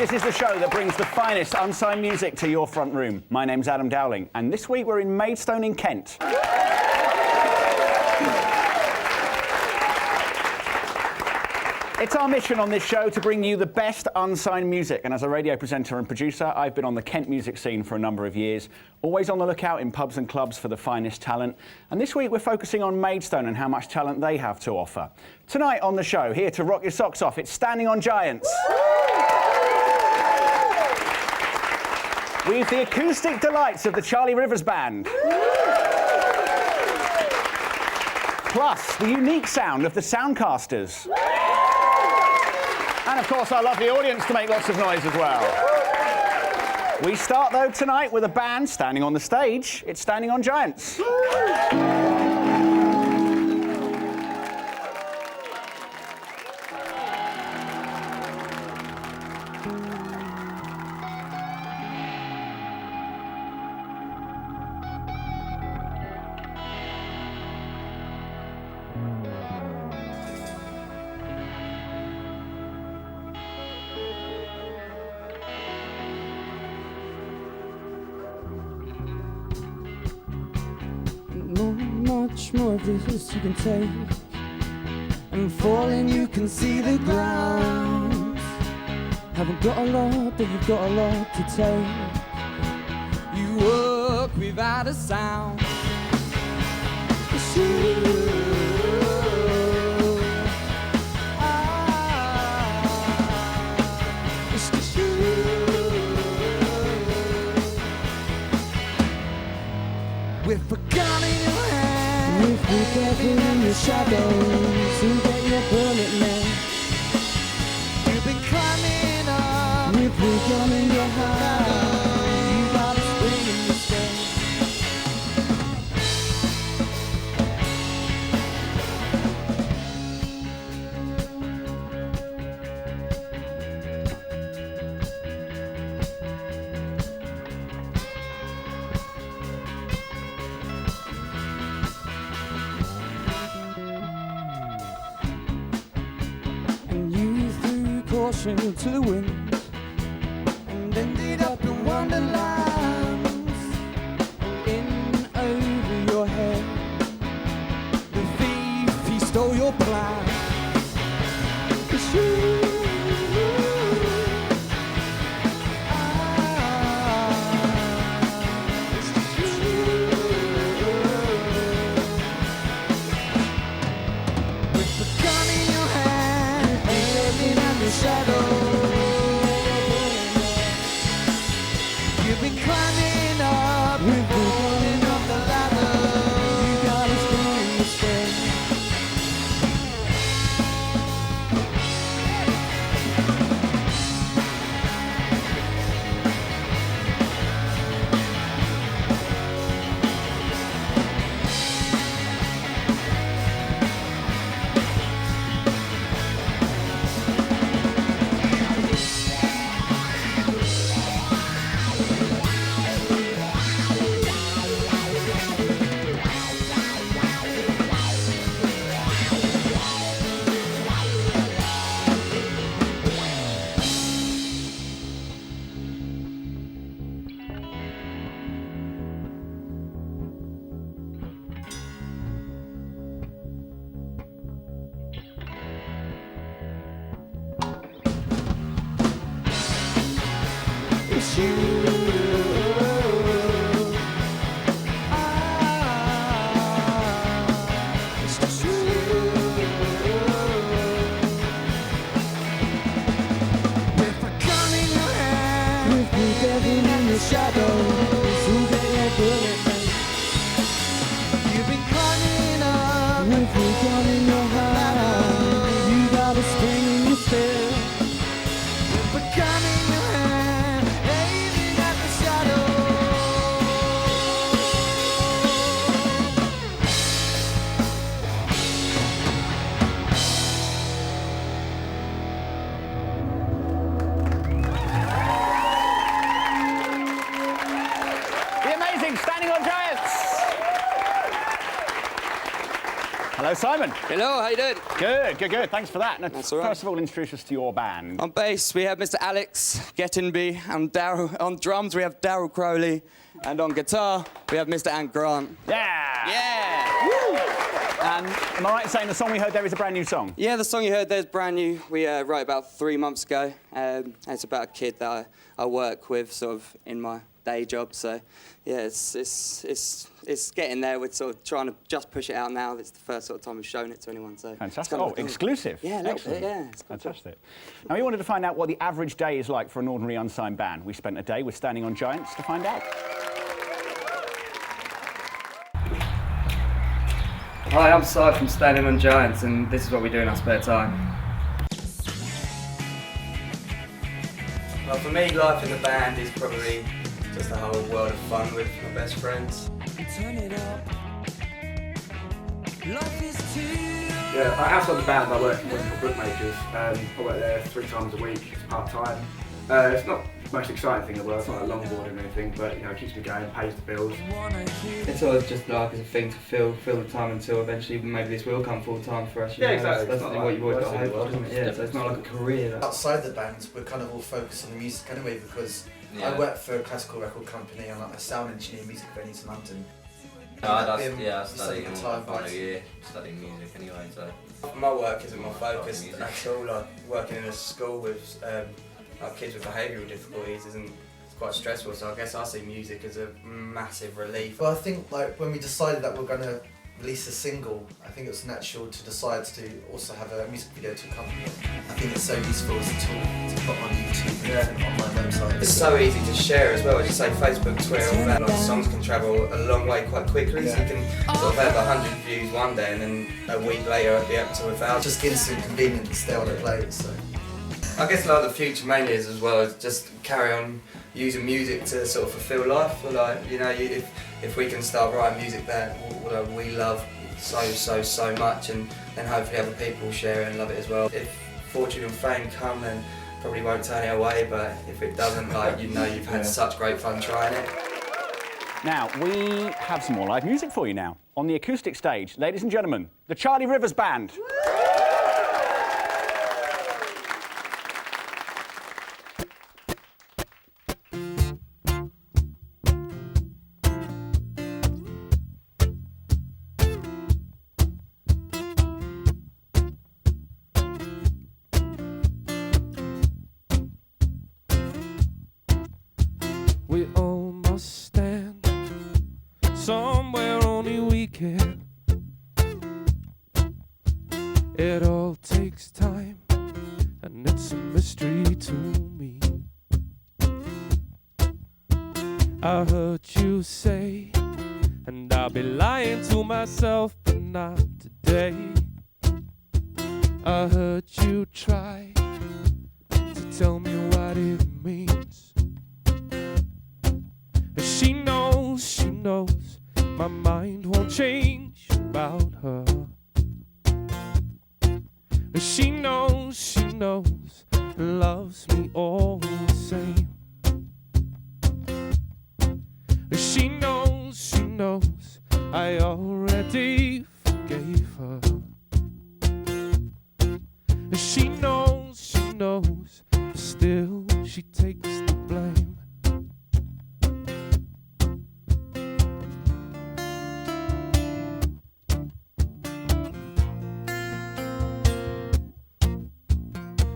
This is the show that brings the finest unsigned music to your front room. My name's Adam Dowling, and this week we're in Maidstone in Kent. It's our mission on this show to bring you the best unsigned music, and as a radio presenter and producer, I've been on the Kent music scene for a number of years, always on the lookout in pubs and clubs for the finest talent. And this week we're focusing on Maidstone and how much talent they have to offer. Tonight on the show, here to rock your socks off, it's Standing on Giants. We've the acoustic delights of the Charlie Rivers Band. Plus, the unique sound of the Soundcasters. And of course, our lovely audience to make lots of noise as well. We start, though, tonight with a band standing on the stage. It's Standing on Giants. Much more of this you can take, and falling you can see the ground. Haven't got a lot, but you've got a lot to take. You work without a sound. It's you. It's just you. With a gun in your hand, with the devil in your shadows, to get your bullet man. You've been climbing up, with the gun in your hand. You got a spring in your step. To the wind and ended up in wonderlands. In over your head, the thief, he stole your plan. It's you. It's just you. With the gun in your hand, living in the shadow. You've been climbing up, we've been going up the ladder. You got a spring in your step. It's you. It's just you. With a gun in your hand, with the devil in your shadows, who get your bullet man. You've been climbing up, with the gun in your hand. You got a spring in your step. With a gun in your hand, aiming at the shadow. The amazing Standing on Giants. Hello, Simon. Hello, how you doing? Good, good, good. Thanks for that. Now, That's all right. First of all, introduce us to your band. On bass, we have Mr. Alex Gettenby, and on drums, we have Daryl Crowley, and on guitar, we have Mr. Ant Grant. Yeah! Yeah! Woo! And am I right in saying the song we heard there is a brand new song? Yeah, the song you heard there's brand new. We wrote about 3 months ago. And it's about a kid that I work with, sort of, in my day job. So, yeah, it's getting there. We're sort of trying to just push it out now. It's the first sort of time we've shown it to anyone. So Fantastic. Oh, exclusive. Yeah, a little bit, yeah. It's Fantastic. Now, we wanted to find out what the average day is like for an ordinary unsigned band. We spent a day with Standing on Giants to find out. Hi, I'm Si from Standing on Giants, and this is what we do in our spare time. Well, for me, life in the band is probably just a whole world of fun with my best friends. Turn it up. Life is too. Yeah, outside the band, I work for bookmakers. I work there 3 times a week. It's part-time. It's not the most exciting thing in the world. It's not like longboarding or anything, but you know, it keeps me going, pays the bills. It's always just like as a thing to fill the time until eventually maybe this will come full time for us. You know? Exactly. That's not what you always got to hope for, isn't it? Yeah, so it's not like a career. Outside the band, we're kind of all focused on the music anyway, because I work for a classical record company and I'm a sound engineer, music venues in London. I study in my final year, studying music anyway, so. My work isn't my focus at all. Like working in a school with like kids with behavioural difficulties it's quite stressful. So I guess I see music as a massive relief. Well, I think like when we decided that we're going to release a single, I think it was natural to decide to also have a music video to accompany it. I think it's so useful as a tool to put on YouTube and online websites. It's so easy to share as well. As you say, Facebook, Twitter, all that. Like, songs can travel a long way quite quickly. So you can sort of have 100 views one day and then a week later it'll be up to 1,000. Just instant convenience there on the play. So I guess like the future mainly is as well is just carry on using music to sort of fulfil life. Or like, you know, if we can start writing music that we love so much, and then hopefully other people share it and love it as well. If fortune and fame come, then probably won't turn it away, but if it doesn't, like, you know you've had such great fun trying it. Now, we have some more live music for you now. On the acoustic stage, ladies and gentlemen, the Charlie Rivers Band. We all must stand somewhere only we can. It all takes time, and it's a mystery to me. I heard you say, and I'll be lying to myself, but not today. I heard you try to tell me what it means. She knows my mind won't change about her. She knows loves me all the same. She knows I already forgave her. She knows, still she takes the blame.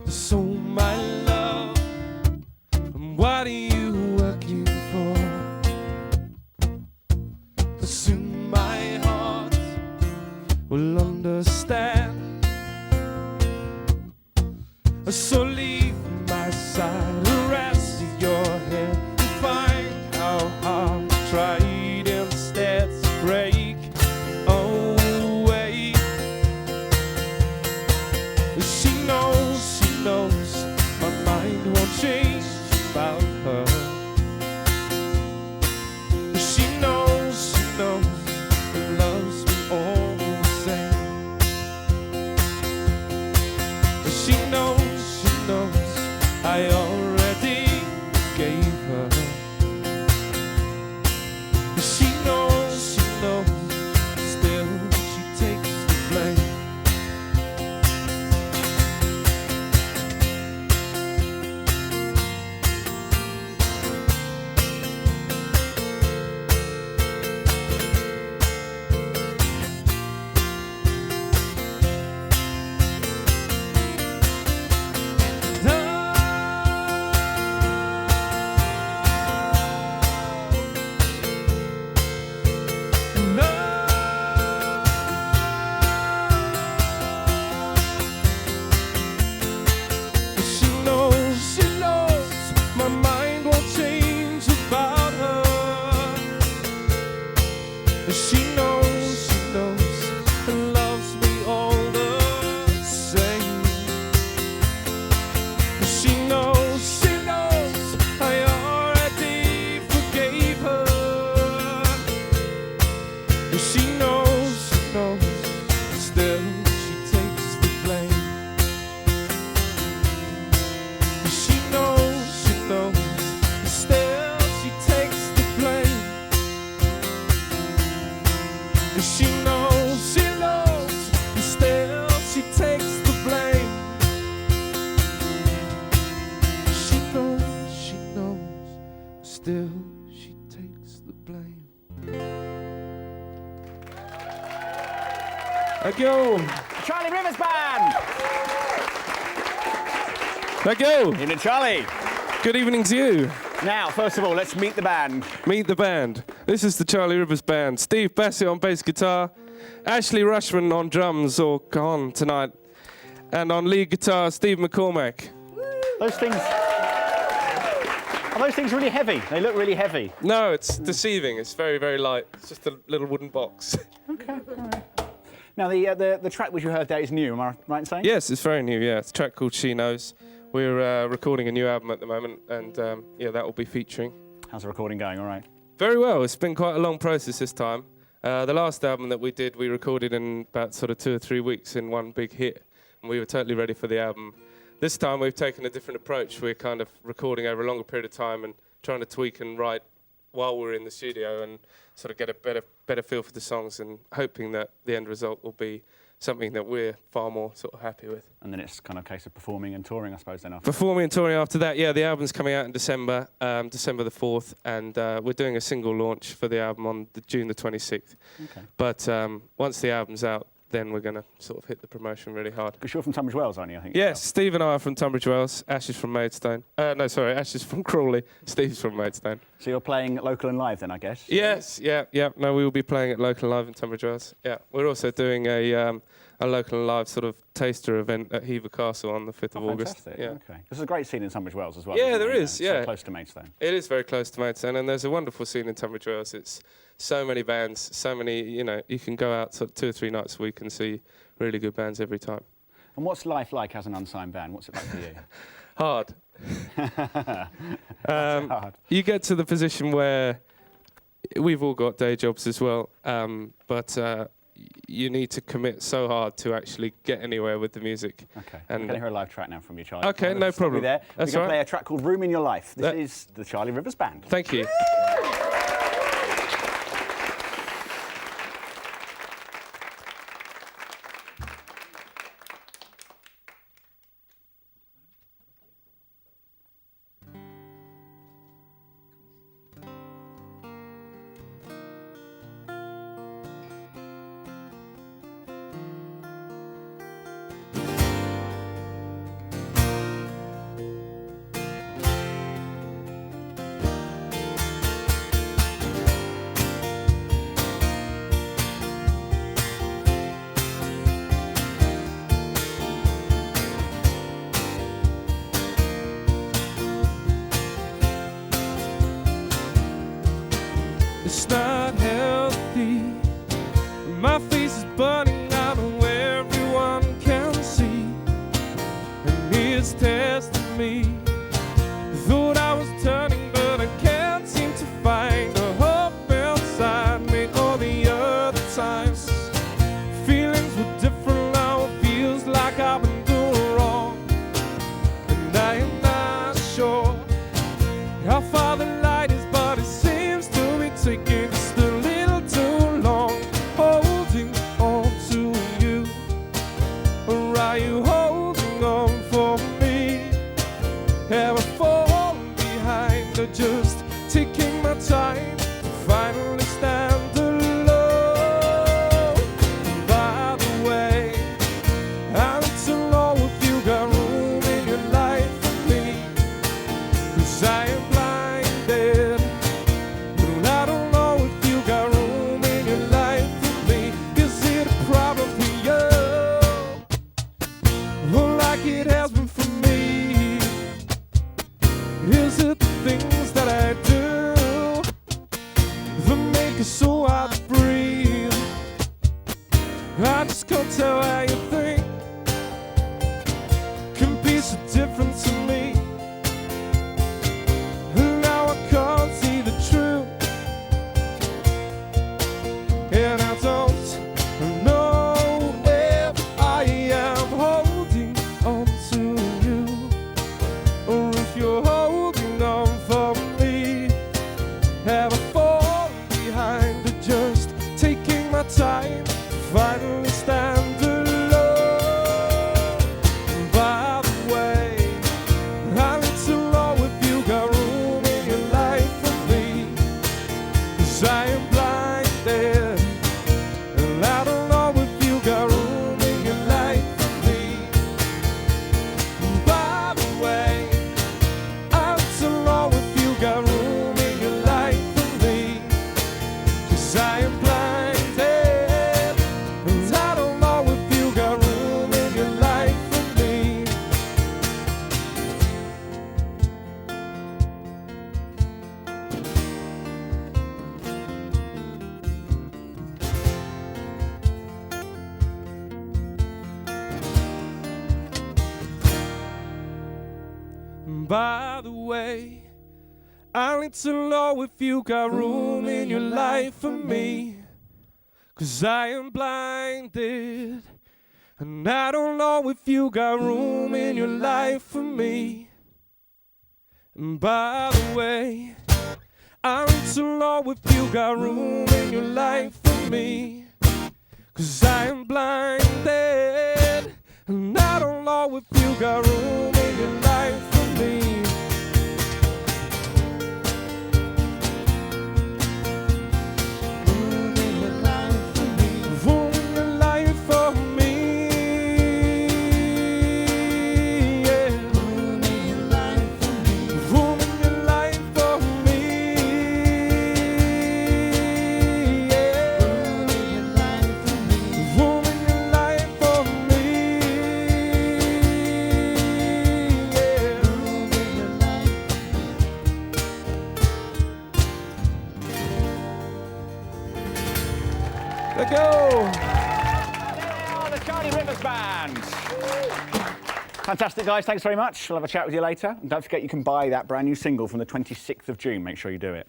So my love, what are you working for? Soon my heart will understand. So leave my side, rest your head, and find how hard I tried instead to break away. She knows my mind won't change about her. She knows loves me all the same. She knows I already gave her. She knows, still she takes the blame. She knows, and loves me all the same. She knows, I already forgave her. She knows, still she takes the blame. She knows, still she takes the blame. She knows, still she takes the blame. She knows, still she takes the blame. Thank you. Charlie Rivers Band! Thank you. Evening, Charlie. Good evening to you. Now, first of all, let's meet the band. Meet the band. This is the Charlie Rivers Band. Steve Bassett on bass guitar, Ashley Rushman on drums or cajon tonight, and on lead guitar, Steve McCormack. Those things... Are those things really heavy? They look really heavy. No, it's deceiving. It's very, very light. It's just a little wooden box. Okay, all right. Now, the track which you heard there is new, am I right in saying? Yes, it's very new, yeah. It's a track called She Knows. We're recording a new album at the moment, and yeah, that will be featuring. How's the recording going, all right? Very well. It's been quite a long process this time. The last album that we did, we recorded in about sort of 2 or 3 weeks in one big hit, and we were totally ready for the album. This time we've taken a different approach. We're kind of recording over a longer period of time and trying to tweak and write while we're in the studio and sort of get a better feel for the songs, and hoping that the end result will be something that we're far more sort of happy with. And then it's kind of a case of performing and touring, I suppose, then after. Performing and touring after that, yeah. The album's coming out in December, December the 4th, and we're doing a single launch for the album on June the 26th. Okay. But once the album's out, then we're going to sort of hit the promotion really hard. Because you're from Tunbridge Wells, aren't you, I think? Yes, Steve and I are from Tunbridge Wells. Ash is from Maidstone. Ash is from Crawley. Steve's from Maidstone. So you're playing local and live then, I guess? Yes, yeah. No, we will be playing at local and live in Tunbridge Wells. Yeah, we're also doing a local and live sort of taster event at Hever Castle on the 5th of August. Fantastic. Yeah. Okay. There's a great scene in Tunbridge Wells as well. Yeah, isn't there there? is, You know, yeah. So close to Maidstone. It is very close to Maidstone, and there's a wonderful scene in Tunbridge Wells. It's so many bands, so many, you can go out sort of 2 or 3 nights a week and see really good bands every time. And what's life like as an unsigned band? What's it like for you? Hard. Hard. You get to the position where we've all got day jobs as well, but you need to commit so hard to actually get anywhere with the music. Okay. And I'm going to hear a live track now from you, Charlie. Okay, no Stop you problem. there. That's We're going to all right. play a track called Room in Your Life. This is the Charlie Rivers Band. Thank you. It's not healthy. My face is burning out where everyone can see, and it's testing me. Thought I was turning, but I can't seem to find a hope inside me. All the other times, feelings were different. Now it feels like I've been doing wrong, and I am not sure how far the light is, but it seems to be taking just a little too long. Holding on to you, or are you holding on for me? Have I fallen behind, or just taking my time to finally stand alone? By the way, I need to know if you got room in your life for me, 'cause I am blinded. But I don't know if you got room in your life for me. Is it a problem for you? Well, like it has been for me. Is it the things that I do that make it so hard to breathe? can't tell how you think can be so different to me. And now I can't see the truth, and I don't know if I am holding on to you, or if you're holding on for me. Have I fallen behind, or just taking my time to finally stand alone? By the way, I need to know if you got room in your life for me, 'cause I am blinded, and I don't know if you got room in your life for me. By the way, I need to know if you got room in your life for me, 'cause I am blinded, and I don't know if you got room in your life for me. By the way, I need to know if you got room in your life for me, 'cause I am blinded, and I don't know if you got room in your life for me. And by the way, I need to know if you got room in your life for me, 'cause I am blinded, and I don't know if you got room in your life for me. Room in your life for me. Room in your life for me. Yeah. Room in your life for me. Room in your life for me. Yeah. Room in your life for me. Room in your life for me. Yeah. Room in your life. Let go. Oh, the Charlie Rivers Band. Fantastic, guys. Thanks very much. We'll have a chat with you later. And don't forget you can buy that brand new single from the 26th of June. Make sure you do it.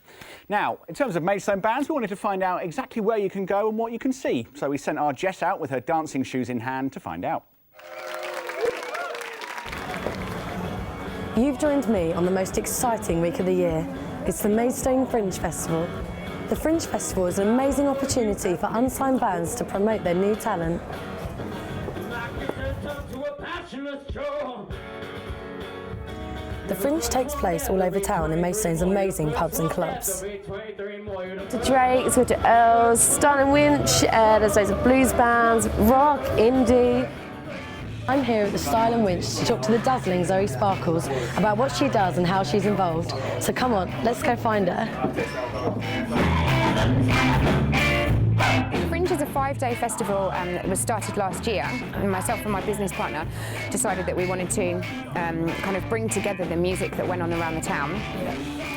Now, in terms of Maidstone bands, we wanted to find out exactly where you can go and what you can see. So we sent our Jess out with her dancing shoes in hand to find out. You've joined me on the most exciting week of the year. It's the Maidstone Fringe Festival. The Fringe Festival is an amazing opportunity for unsigned bands to promote their new talent. The Fringe takes place all over town in Maidstone's amazing pubs and clubs. To Drake, to Earls, Stun and Winch, there's loads of blues bands, rock, indie. I'm here at the Style and Winch to talk to the dazzling Zoe Sparkles about what she does and how she's involved. So come on, let's go find her. Fringe is a 5-day festival that was started last year, and myself and my business partner decided that we wanted to kind of bring together the music that went on around the town,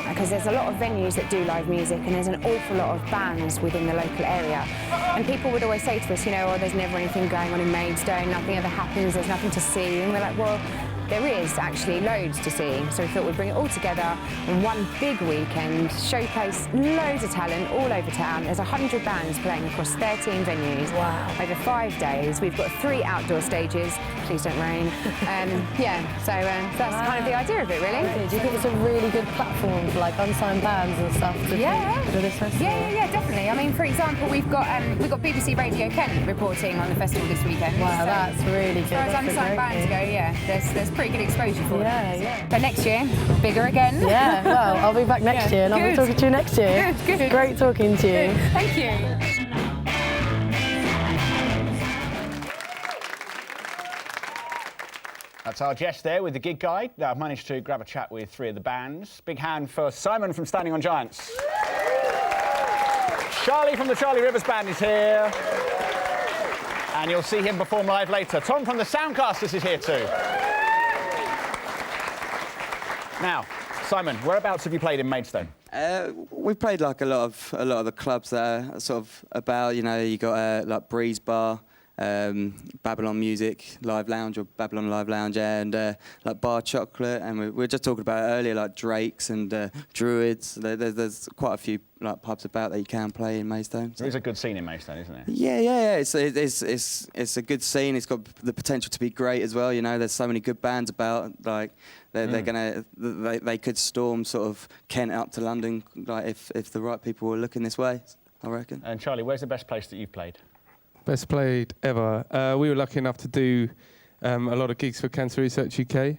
because there's a lot of venues that do live music and there's an awful lot of bands within the local area, and people would always say to us, you know, oh, there's never anything going on in Maidstone, nothing ever happens, there's nothing to see, and we're like, well, there is actually loads to see, so we thought we'd bring it all together on one big weekend, showcase loads of talent all over town. There's 100 bands playing across 13 venues over 5 days. We've got 3 outdoor stages, please don't rain. Yeah, so that's kind of the idea of it, really. Okay, do you think it's a really good platform for like unsigned bands and stuff to do this festival? Yeah, definitely. I mean, for example, we've got BBC Radio Kent reporting on the festival this weekend. Wow, so that's really good. As far as unsigned bands go, yeah, there's pretty good exposure for them. Yeah. But next year, bigger again. Yeah, well, I'll be back next year and I'll be talking to you next year. Good. Great talking to you. Thank you. That's our Jess there with the gig guide. I've managed to grab a chat with 3 of the bands. Big hand for Simon from Standing on Giants. Charlie from the Charlie Rivers Band is here. And you'll see him perform live later. Tom from the Soundcasters is here too. Now, Simon, whereabouts have you played in Maidstone? We've played like a lot of the clubs that are sort of about. You know, you got like Breeze Bar, Babylon Music Live Lounge or Babylon Live Lounge, and like Bar Chocolate, and we were just talking about it earlier, like Drake's and Druids. There's quite a few like pubs about that you can play in Maidstone. There is a good scene in Maidstone, isn't there? Yeah. It's a good scene. It's got the potential to be great as well. You know, there's so many good bands about. Like they could storm sort of Kent up to London, like if the right people were looking this way, I reckon. And Charlie, where's the best place that you've played? Best played ever. We were lucky enough to do a lot of gigs for Cancer Research UK.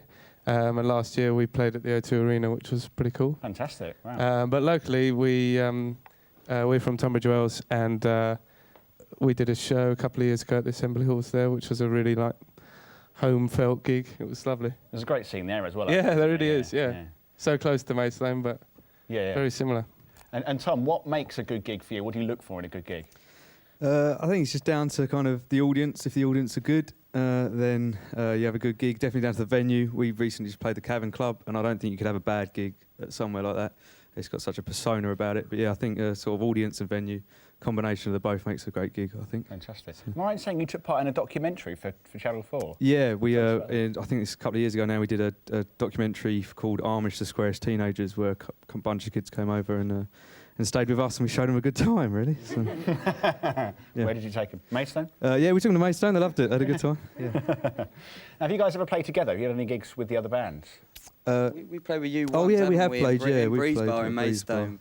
And last year we played at the O2 Arena, which was pretty cool. Fantastic, wow. But locally, we're from Tunbridge Wells, and we did a show a couple of years ago at the Assembly Halls there, which was a really like home-felt gig. It was lovely. There's a great scene there as well. Yeah, there really is, yeah. So close to Maidstone, but very similar. And Tom, what makes a good gig for you? What do you look for in a good gig? I think it's just down to kind of the audience. If the audience are good, then you have a good gig. Definitely down to the venue. We recently just played the Cavern Club, and I don't think you could have a bad gig at somewhere like that. It's got such a persona about it. But yeah, I think sort of audience and venue, combination of the both makes a great gig, I think. Fantastic. Am I right in saying you took part in a documentary for Channel 4? Yeah, we I think it's a couple of years ago now, we did a documentary called Amish to Squarish Teenagers, where a bunch of kids came over and stayed with us, and we showed them a good time, really. So, yeah. Where did you take them? Maidstone? Yeah, we took them to Maidstone. They loved it. They had a good time. Yeah. Now, have you guys ever played together? Have you had any gigs with the other bands? We played with you once. Oh yeah, we have played. Yeah, we Breeze played Bar in in Maidstone.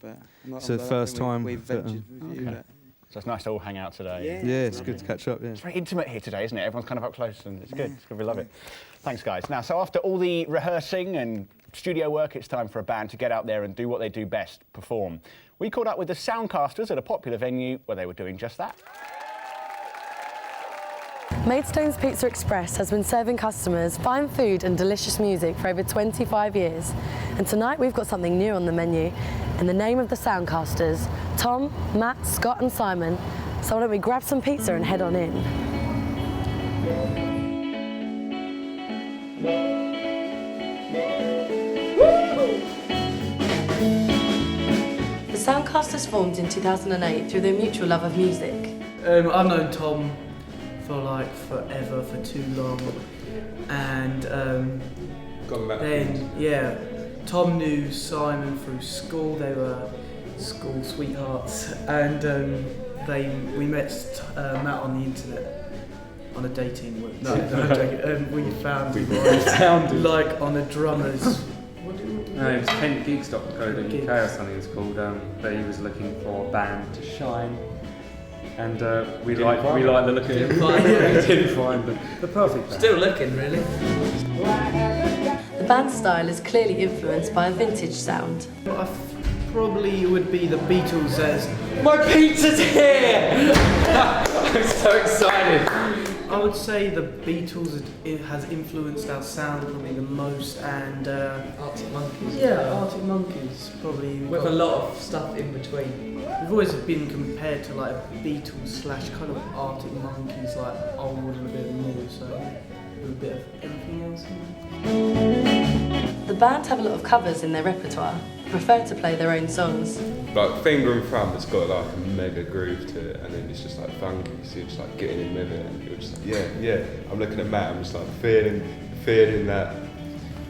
It's the first time. We've ventured with you. So it's nice to all hang out today. Yeah, it's good to catch up. Yeah. It's very intimate here today, isn't it? Everyone's kind of up close, and it's good. It's good. We love it. Thanks, guys. Now, so after all the rehearsing and studio work, it's time for a band to get out there and do what they do best, perform. We caught up with the Soundcasters at a popular venue where they were doing just that. Maidstone's Pizza Express has been serving customers fine food and delicious music for over 25 years. And tonight we've got something new on the menu. In the name of the Soundcasters, Tom, Matt, Scott and Simon. So why don't we grab some pizza and head on in. The Soundcasters formed in 2008 through their mutual love of music. I've known Tom for like forever, for too long, and then Tom knew Simon through school. They were school sweethearts, and we met Matt on the internet on a dating web. No, I'm joking. We found him like on a drummer's. No, it was kentgigs.co.uk or something it's called, but he was looking for a band to shine, and we liked the look of it. Didn't find the perfect band. Still looking, really. The band's style is clearly influenced by a vintage sound. Probably would be the Beatles as My pizza's here! I'm so excited. I would say the Beatles has influenced our sound probably the most, and Arctic Monkeys. Yeah, Arctic Monkeys probably. With a lot of stuff in between. We've always been compared to like Beatles / kind of Arctic Monkeys, like old and a bit more, so with a bit of everything else in there. The band have a lot of covers in their repertoire, prefer to play their own songs. Like Finger and Thumb, it's got like a mega groove to it, and then it's just like funky, so you're just like getting in with it, and you're just like, yeah. I'm looking at Matt, I'm just like feeling that,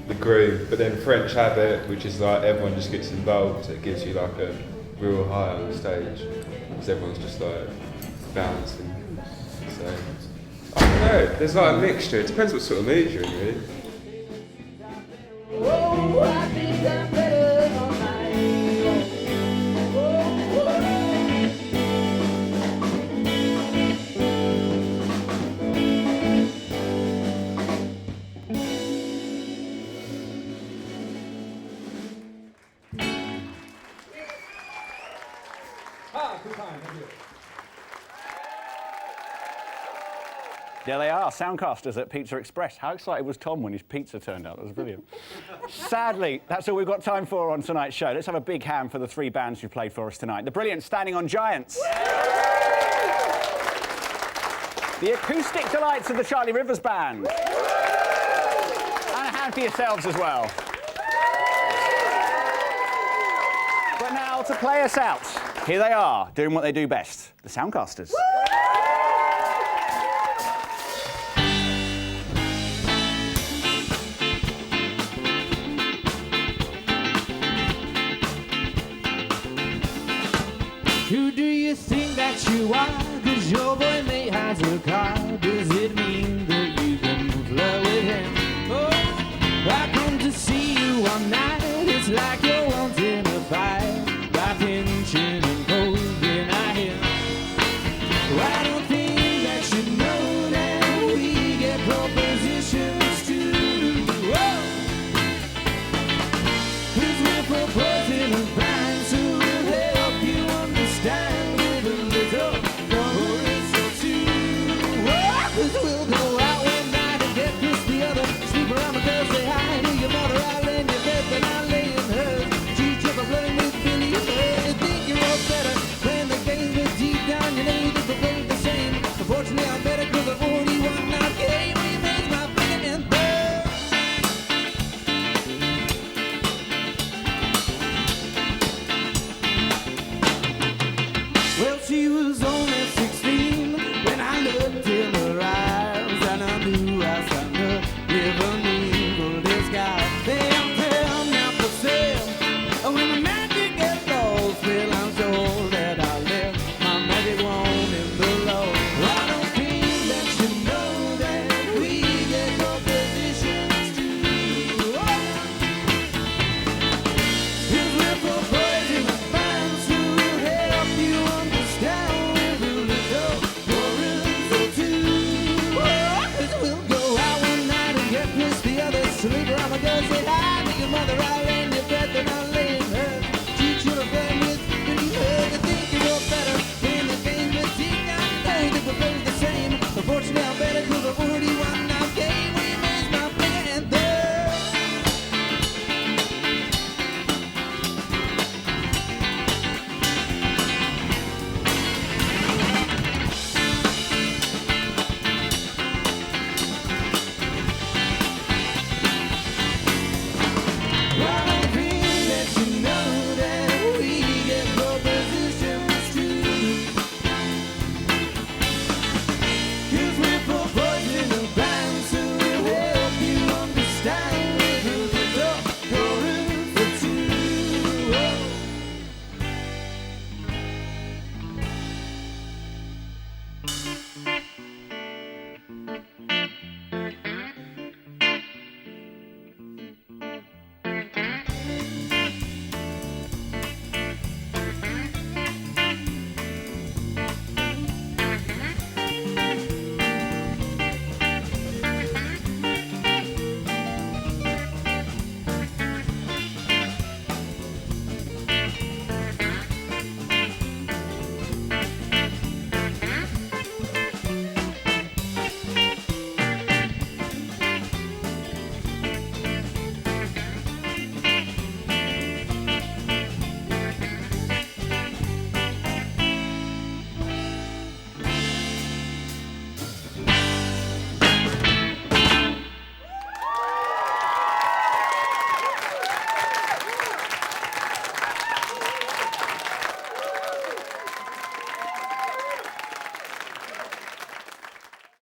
the groove. But then French Habit, which is like everyone just gets involved, so it gives you like a real high on the stage, because everyone's just like bouncing. So, I don't know, there's like a mixture, it depends what sort of mood you're in, really. There they are, Soundcasters at Pizza Express. How excited was Tom when his pizza turned up? That was brilliant. Sadly, that's all we've got time for on tonight's show. Let's have a big hand for the three bands who played for us tonight. The brilliant Standing on Giants. The acoustic delights of the Charlie Rivers Band. And a hand for yourselves as well. But now to play us out, here they are, doing what they do best, the Soundcasters. you think that you are? 'Cause your boy mate has a car. Does it mean that you can flirt with him? Oh, I come to see you one night. It's like you're wanting a fight. By pinching and poking at him. I don't think that you know that we get propositions too. Whoa! 'Cause we're proposing a plan, so we'll help you understand with a little chorus or two. Whoa! 'Cause we'll go out one night and get this the other. Sleep around the girl, say hi to your mother. I'll lay in your bed, then I'll lay in hers. She's just a flirting with Billy and her. You think you're all better playing the game, but deep down you know you think we're both the same. Unfortunately I'm better 'cause I've already won that game. Remains my second and third. Well, she was only